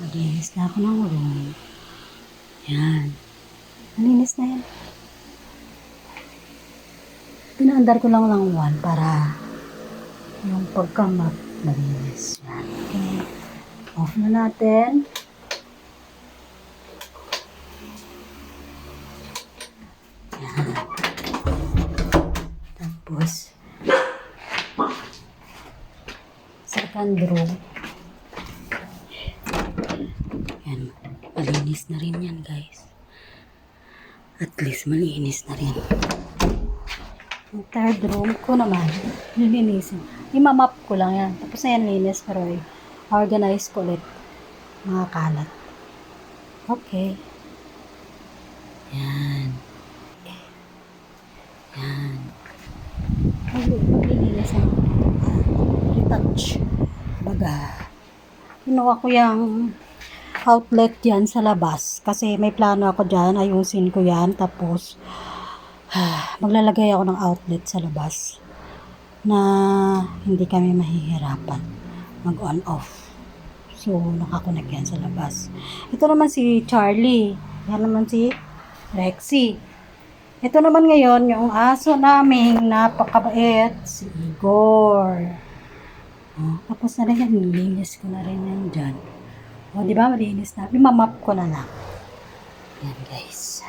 Naglinis na ako ng room. Yan. Nalinis na yan. Pinaandar ko lang ng 1 para yung pagkamap malinis. Yan. Okay. Off na natin. Yan. Tapos, second row. Yan. Malinis na rin yan, guys. At least malinis na rin. Yung third room ko naman, nilinisin. Imamap ko lang yan. Tapos na yan linis, pero organize ko ulit. Mga kalat. Okay. Yan. Yan. Maglilinis na ako. Retouch. Baga. Kinuha ko yung outlet yan sa labas. Kasi may plano ako dyan. Ayusin ko yan. Tapos, maglalagay ako ng outlet sa labas na hindi kami mahihirapan mag-on off. So, nakakonect yan sa labas. Ito naman si Charlie. Yan naman si Rexy. Ito naman ngayon, yung aso naming napakabait, si Igor. Tapos na rin yan, nilinis ko na rin yan dyan. O, di ba, malinis na. Imamap ko na lang. Yan, guys.